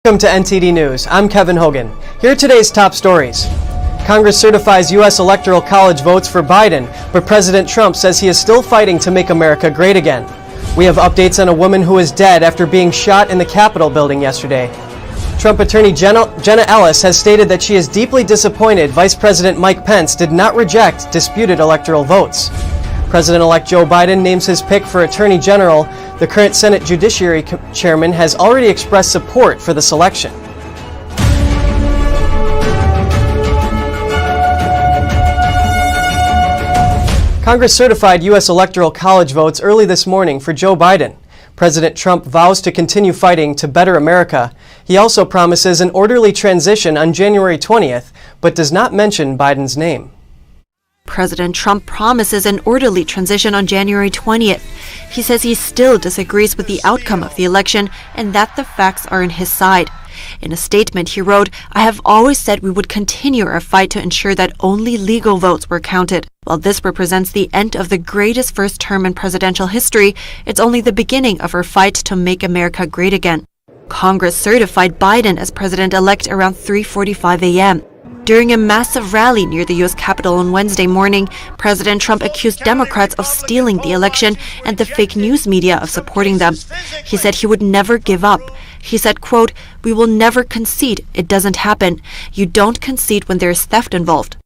Welcome to NTD News. I'm Kevin Hogan. Here are today's top stories. Congress certifies U.S. Electoral College votes for Biden, but President Trump says he is still fighting to make America great again. We have updates on a woman who is dead after being shot in the Capitol building yesterday. Trump attorney Jenna Ellis has stated that she is deeply disappointed Vice President Mike Pence did not reject disputed electoral votes. President-elect Joe Biden names his pick for Attorney General. The current Senate Judiciary Chairman has already expressed support for the selection. Congress certified U.S. Electoral College votes early this morning for Joe Biden. President Trump vows to continue fighting to better America. He also promises an orderly transition on January 20th, but does not mention Biden's name. President Trump promises an orderly transition on January 20th. He says he still disagrees with the outcome of the election and that the facts are on his side. In a statement, he wrote, "I have always said we would continue our fight to ensure that only legal votes were counted. While this represents the end of the greatest first term in presidential history, it's only the beginning of our fight to make America great again." Congress certified Biden as president-elect around 3:45 a.m. During a massive rally near the U.S. Capitol on Wednesday morning, President Trump accused Democrats of stealing the election and the fake news media of supporting them. He said he would never give up. He said, quote, "We will never concede. It doesn't happen. You don't concede when there is theft involved."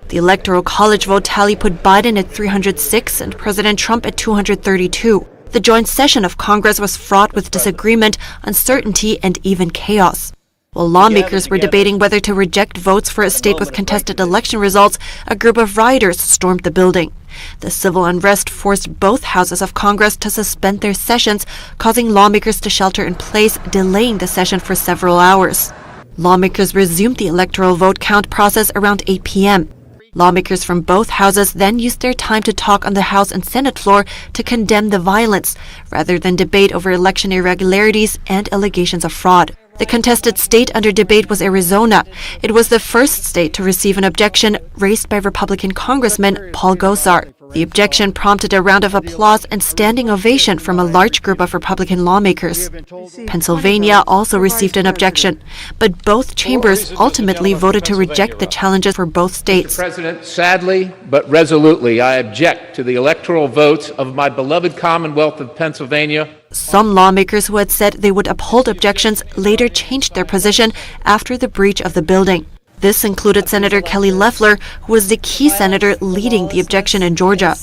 The Electoral College vote tally put Biden at 306 and President Trump at 232. The joint session of Congress was fraught with disagreement, uncertainty, and even chaos. While lawmakers were debating whether to reject votes for a state with contested election results, a group of rioters stormed the building. The civil unrest forced both houses of Congress to suspend their sessions, causing lawmakers to shelter in place, delaying the session for several hours. Lawmakers resumed the electoral vote count process around 8 p.m. Lawmakers from both houses then used their time to talk on the House and Senate floor to condemn the violence, rather than debate over election irregularities and allegations of fraud. The contested state under debate was Arizona. It was the first state to receive an objection raised by Republican Congressman Paul Gosar. The objection prompted a round of applause and standing ovation from a large group of Republican lawmakers. Pennsylvania also received an objection, but both chambers ultimately voted to reject the challenges for both states. Mr. President, sadly but resolutely, I object to the electoral votes of my beloved Commonwealth of Pennsylvania. Some lawmakers who had said they would uphold objections later changed their position after the breach of the building. This included Senator Kelly Loeffler, who was the key senator leading the objection in Georgia.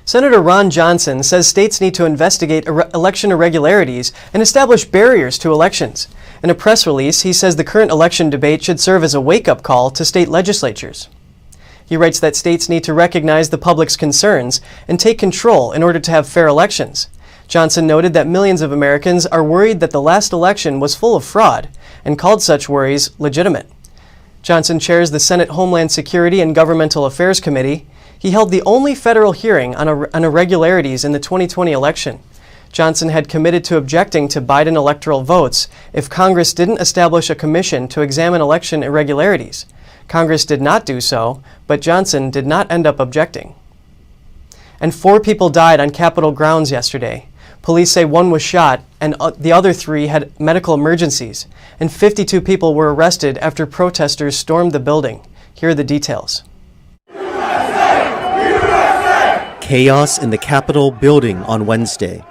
Senator Ron Johnson says states need to investigate election irregularities and establish barriers to elections. In a press release, he says the current election debate should serve as a wake-up call to state legislatures. He writes that states need to recognize the public's concerns and take control in order to have fair elections. Johnson noted that millions of Americans are worried that the last election was full of fraud and called such worries legitimate. Johnson chairs the Senate Homeland Security and Governmental Affairs Committee. He held the only federal hearing on irregularities in the 2020 election. Johnson had committed to objecting to Biden electoral votes if Congress didn't establish a commission to examine election irregularities. Congress did not do so, but Johnson did not end up objecting. And 4 people died on Capitol grounds yesterday. Police say 1 was shot and the other 3 had medical emergencies, and 52 people were arrested after protesters stormed the building. Here are the details. Chaos in the Capitol building on Wednesday.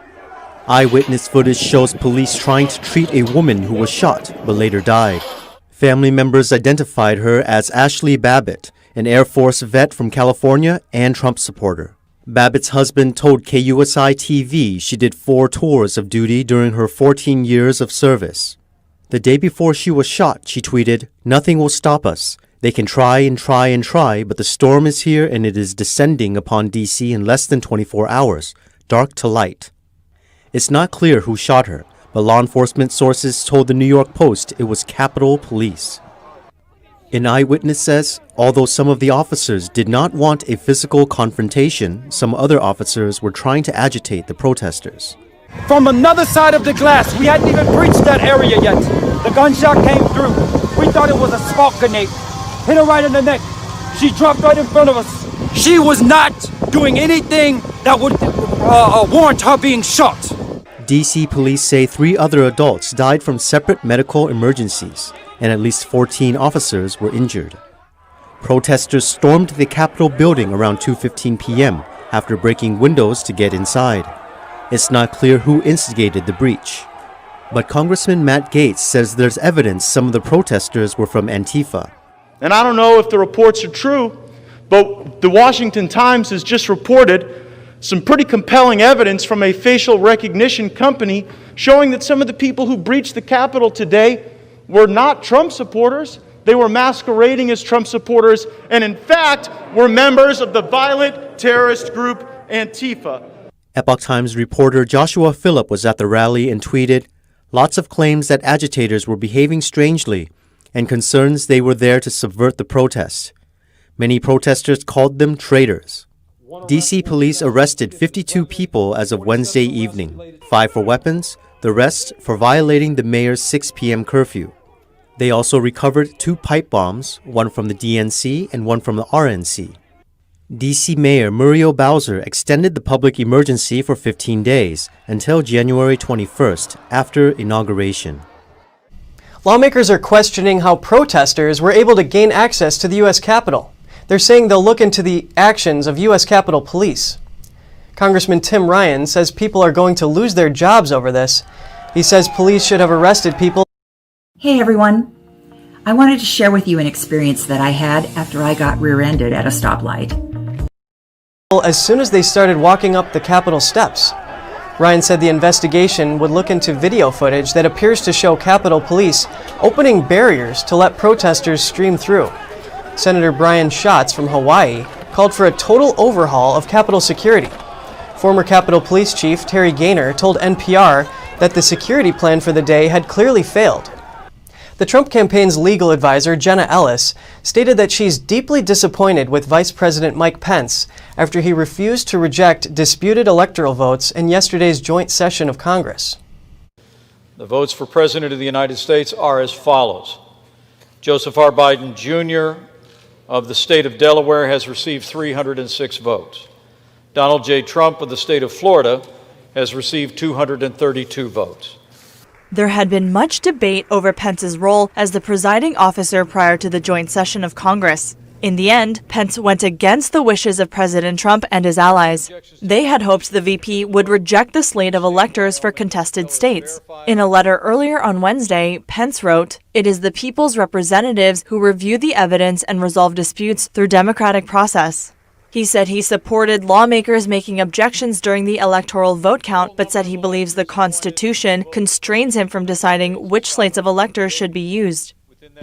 Eyewitness footage shows police trying to treat a woman who was shot but later died. Family members identified her as Ashley Babbitt, an Air Force vet from California and Trump supporter. Babbitt's husband told KUSI-TV she did 4 tours of duty during her 14 years of service. The day before she was shot, she tweeted, "Nothing will stop us. They can try and try and try, but the storm is here and it is descending upon D.C. in less than 24 hours, dark to light. It's not clear who shot her, but law enforcement sources told the New York Post it was Capitol Police. An eyewitness says, although some of the officers did not want a physical confrontation, some other officers were trying to agitate the protesters. From another side of the glass, we hadn't even breached that area yet. The gunshot came through. We thought it was a smoke grenade. Hit her right in the neck. She dropped right in front of us. She was not doing anything that would warrant her being shot. D.C. police say 3 other adults died from separate medical emergencies, and at least 14 officers were injured. Protesters stormed the Capitol building around 2:15 p.m. after breaking windows to get inside. It's not clear who instigated the breach. But Congressman Matt Gaetz says there's evidence some of the protesters were from Antifa. And I don't know if the reports are true, but the Washington Times has just reported some pretty compelling evidence from a facial recognition company showing that some of the people who breached the Capitol today were not Trump supporters. They were masquerading as Trump supporters and, in fact, were members of the violent terrorist group Antifa. Epoch Times reporter Joshua Phillip was at the rally and tweeted, "Lots of claims that agitators were behaving strangely and concerns they were there to subvert the protest. Many protesters called them traitors." D.C. police arrested 52 people as of Wednesday evening, 5 for weapons, the rest for violating the mayor's 6 p.m. curfew. They also recovered 2 pipe bombs, one from the DNC and one from the RNC. D.C. Mayor Muriel Bowser extended the public emergency for 15 days until January 21st, after inauguration. Lawmakers are questioning how protesters were able to gain access to the U.S. Capitol. They're saying they'll look into the actions of U.S. Capitol Police. Congressman Tim Ryan says people are going to lose their jobs over this. He says police should have arrested people. Hey everyone, I wanted to share with you an experience that I had after I got rear-ended at a stoplight. As soon as they started walking up the Capitol steps. Ryan said the investigation would look into video footage that appears to show Capitol Police opening barriers to let protesters stream through. Senator Brian Schatz from Hawaii called for a total overhaul of Capitol security. Former Capitol Police Chief Terry Gaynor told NPR that the security plan for the day had clearly failed. The Trump campaign's legal advisor, Jenna Ellis, stated that she's deeply disappointed with Vice President Mike Pence after he refused to reject disputed electoral votes in yesterday's joint session of Congress. The votes for President of the United States are as follows. Joseph R. Biden, Jr. of the state of Delaware has received 306 votes. Donald J. Trump of the state of Florida has received 232 votes. There had been much debate over Pence's role as the presiding officer prior to the joint session of Congress. In the end, Pence went against the wishes of President Trump and his allies. They had hoped the VP would reject the slate of electors for contested states. In a letter earlier on Wednesday, Pence wrote, "It is the people's representatives who review the evidence and resolve disputes through democratic process." He said he supported lawmakers making objections during the electoral vote count, but said he believes the Constitution constrains him from deciding which slates of electors should be used.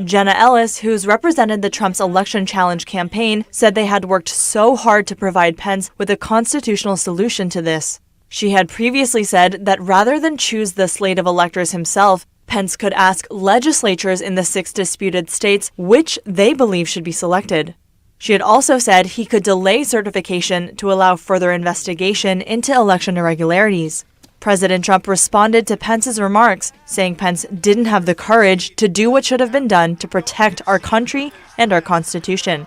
Jenna Ellis, who's represented the Trump's election challenge campaign, said they had worked so hard to provide Pence with a constitutional solution to this. She had previously said that rather than choose the slate of electors himself, Pence could ask legislatures in the 6 disputed states which they believe should be selected. She had also said he could delay certification to allow further investigation into election irregularities. President Trump responded to Pence's remarks, saying Pence didn't have the courage to do what should have been done to protect our country and our Constitution.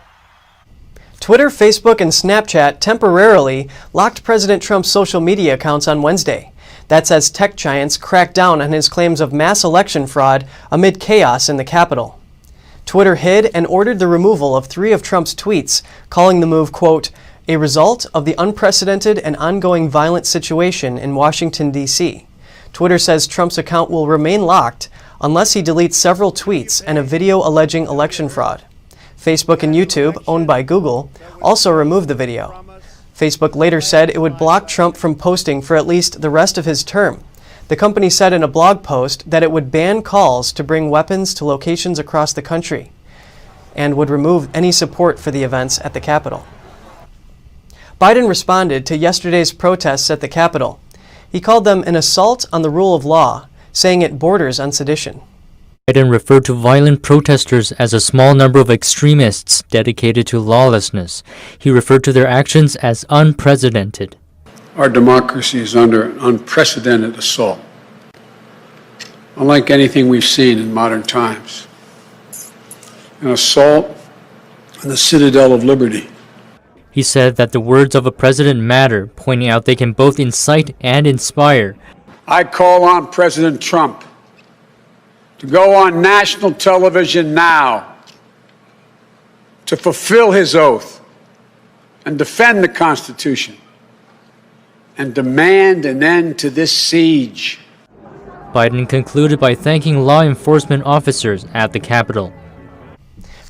Twitter, Facebook, and Snapchat temporarily locked President Trump's social media accounts on Wednesday. That's as tech giants cracked down on his claims of mass election fraud amid chaos in the Capitol. Twitter hid and ordered the removal of 3 of Trump's tweets, calling the move, quote, a result of the unprecedented and ongoing violent situation in Washington, D.C. Twitter says Trump's account will remain locked unless he deletes several tweets and a video alleging election fraud. Facebook and YouTube, owned by Google, also removed the video. Facebook later said it would block Trump from posting for at least the rest of his term. The company said in a blog post that it would ban calls to bring weapons to locations across the country. and would remove any support for the events at the Capitol. Biden responded to yesterday's protests at the Capitol. He called them an assault on the rule of law, saying it borders on sedition. Biden referred to violent protesters as a small number of extremists dedicated to lawlessness. He referred to their actions as unprecedented. Our democracy is under an unprecedented assault, unlike anything we've seen in modern times. An assault on the citadel of liberty. He said that the words of a president matter, pointing out they can both incite and inspire. I call on President Trump to go on national television now to fulfill his oath and defend the Constitution and demand an end to this siege. Biden concluded by thanking law enforcement officers at the Capitol.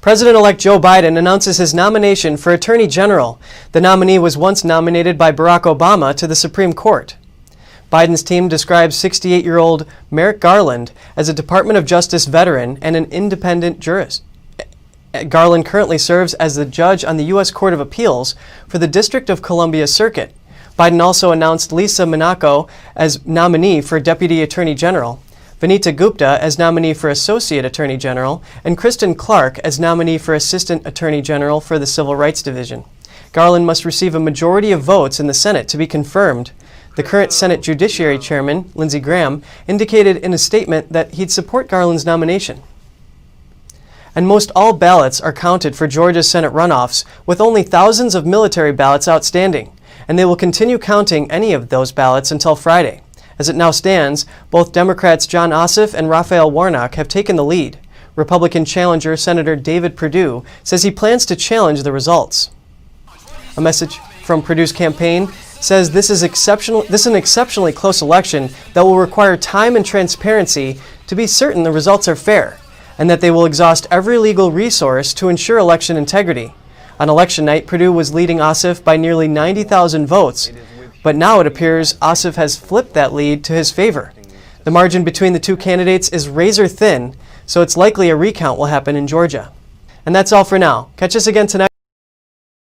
President-elect Joe Biden announces his nomination for Attorney General. The nominee was once nominated by Barack Obama to the Supreme Court. Biden's team describes 68-year-old Merrick Garland as a Department of Justice veteran and an independent jurist. Garland currently serves as the judge on the U.S. Court of Appeals for the District of Columbia Circuit. Biden also announced Lisa Monaco as nominee for Deputy Attorney General, Vanita Gupta as nominee for Associate Attorney General, and Kristen Clark as nominee for Assistant Attorney General for the Civil Rights Division. Garland must receive a majority of votes in the Senate to be confirmed. The current Senate Judiciary Chairman, Lindsey Graham, indicated in a statement that he'd support Garland's nomination. And most all ballots are counted for Georgia's Senate runoffs, with only thousands of military ballots outstanding, and they will continue counting any of those ballots until Friday. As it now stands, both Democrats John Ossoff and Raphael Warnock have taken the lead. Republican challenger Senator David Perdue says he plans to challenge the results. A message from Perdue's campaign says this is an exceptionally close election that will require time and transparency to be certain the results are fair, and that they will exhaust every legal resource to ensure election integrity. On election night, Perdue was leading Ossoff by nearly 90,000 votes, but now it appears Ossoff has flipped that lead to his favor. The margin between the two candidates is razor thin, so it's likely a recount will happen in Georgia. And that's all for now. Catch us again tonight.